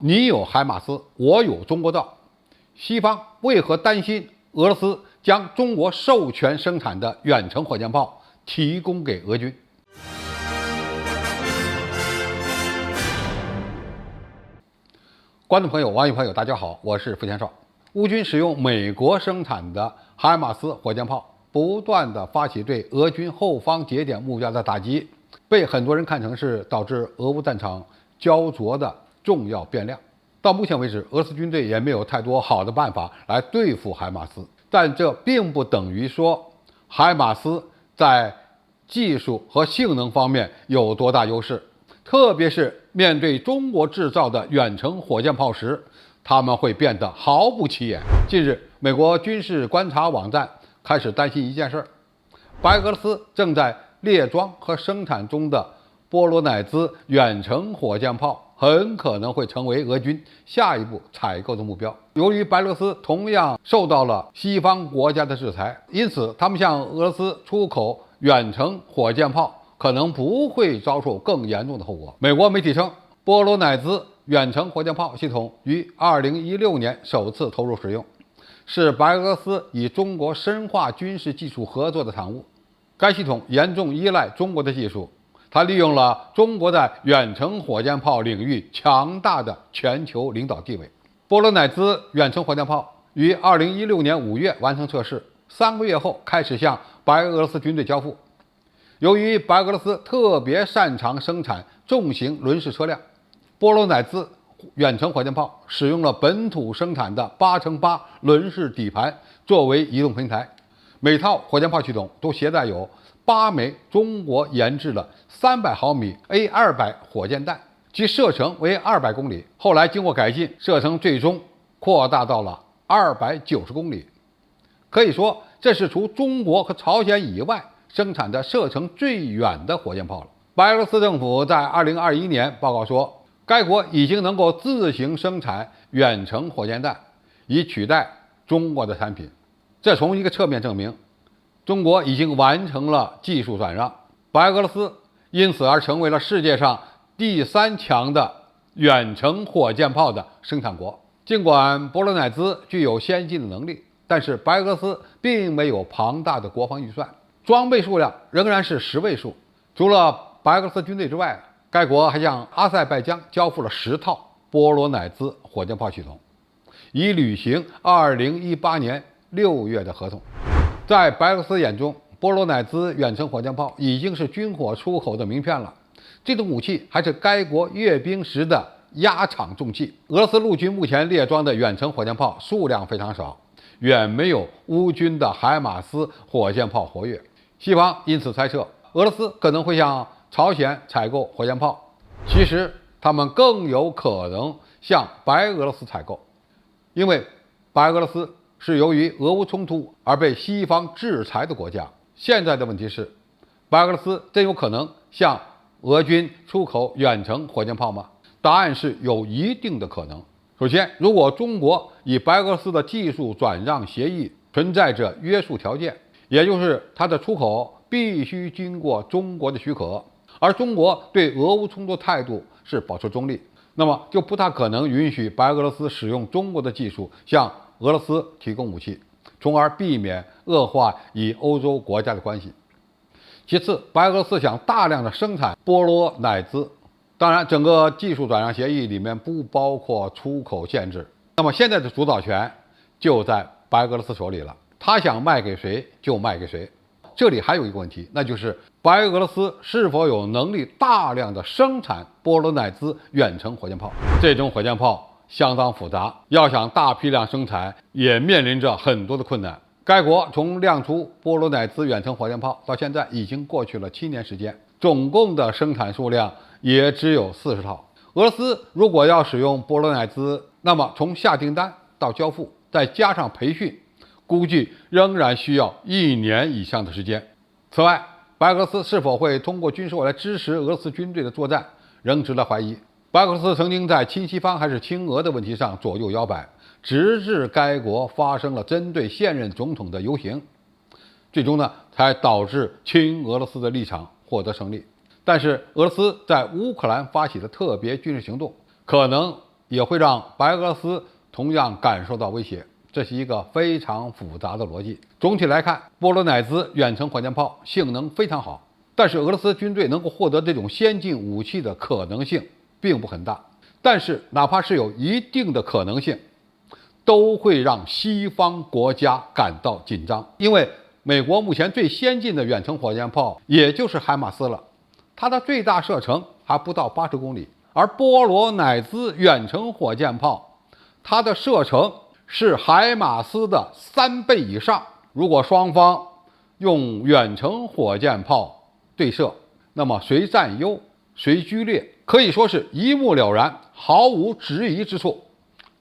你有海马斯，我有中国造，西方为何担心俄罗斯将中国授权生产的远程火箭炮提供给俄军？观众朋友、网友朋友，大家好，我是付天少。乌军使用美国生产的海马斯火箭炮，不断地发起对俄军后方节点目标的打击，被很多人看成是导致俄乌战场焦灼的重要变量。到目前为止，俄罗斯军队也没有太多好的办法来对付海马斯，但这并不等于说海马斯在技术和性能方面有多大优势，特别是面对中国制造的远程火箭炮时，他们会变得毫不起眼。近日，美国军事观察网站开始担心一件事：白俄罗斯正在列装和生产中的波罗乃兹远程火箭炮很可能会成为俄军下一步采购的目标。由于白俄罗斯同样受到了西方国家的制裁，因此他们向俄罗斯出口远程火箭炮可能不会遭受更严重的后果。美国媒体称，波罗乃兹远程火箭炮系统于2016年首次投入使用，是白俄罗斯与中国深化军事技术合作的产物。该系统严重依赖中国的技术，它利用了中国在远程火箭炮领域强大的全球领导地位。波罗乃兹远程火箭炮于2016年5月完成测试，3个月后开始向白俄罗斯军队交付。由于白俄罗斯特别擅长生产重型轮式车辆，波罗乃兹远程火箭炮使用了本土生产的8×8轮式底盘作为移动平台，每套火箭炮系统都携带有8枚中国研制的300毫米 A200火箭弹，其射程为200公里。后来经过改进，射程最终扩大到了290公里。可以说，这是除中国和朝鲜以外生产的射程最远的火箭炮了。白俄罗斯政府在2021年报告说，该国已经能够自行生产远程火箭弹，以取代中国的产品。这从一个侧面证明，中国已经完成了技术转让，白俄罗斯因此而成为了世界上第3强的远程火箭炮的生产国。尽管波罗乃兹具有先进的能力，但是白俄罗斯并没有庞大的国防预算，装备数量仍然是10位数。除了白俄罗斯军队之外，该国还向阿塞拜疆交付了10套波罗乃兹火箭炮系统，以履行2018年6月的合同。在白俄罗斯眼中，波罗乃兹远程火箭炮已经是军火出口的名片了。这种武器还是该国阅兵时的压场重器。俄罗斯陆军目前列装的远程火箭炮数量非常少，远没有乌军的海马斯火箭炮活跃。西方因此猜测，俄罗斯可能会向朝鲜采购火箭炮，其实他们更有可能向白俄罗斯采购，因为白俄罗斯是由于俄乌冲突而被西方制裁的国家。现在的问题是，白俄罗斯真有可能向俄军出口远程火箭炮吗？答案是有一定的可能。首先，如果中国与白俄罗斯的技术转让协议存在着约束条件，也就是它的出口必须经过中国的许可，而中国对俄乌冲突态度是保持中立，那么就不大可能允许白俄罗斯使用中国的技术向俄罗斯提供武器，从而避免恶化与欧洲国家的关系。其次，白俄罗斯想大量的生产波罗乃兹，当然整个技术转让协议里面不包括出口限制，那么现在的主导权就在白俄罗斯手里了，他想卖给谁就卖给谁。这里还有一个问题，那就是白俄罗斯是否有能力大量的生产波罗乃兹远程火箭炮。这种火箭炮相当复杂，要想大批量生产也面临着很多的困难。该国从亮出波罗乃兹远程火箭炮到现在已经过去了7年时间，总共的生产数量也只有40套。俄罗斯如果要使用波罗乃兹，那么从下订单到交付再加上培训，估计仍然需要1年以上的时间。此外，白俄罗斯是否会通过军售来支持俄罗斯军队的作战，仍值得怀疑。白俄罗斯曾经在亲西方还是亲俄的问题上左右摇摆，直至该国发生了针对现任总统的游行，最终呢才导致亲俄罗斯的立场获得胜利。但是俄罗斯在乌克兰发起的特别军事行动，可能也会让白俄罗斯同样感受到威胁。这是一个非常复杂的逻辑。总体来看，波罗乃兹远程火箭炮性能非常好，但是俄罗斯军队能够获得这种先进武器的可能性并不很大。但是哪怕是有一定的可能性，都会让西方国家感到紧张，因为美国目前最先进的远程火箭炮也就是海马斯了，它的最大射程还不到80公里，而波罗乃兹远程火箭炮，它的射程是海马斯的3倍以上。如果双方用远程火箭炮对射，那么谁占优谁居劣，可以说是一目了然，毫无质疑之处。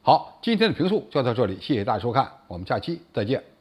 好，今天的评述就到这里，谢谢大家收看，我们下期再见。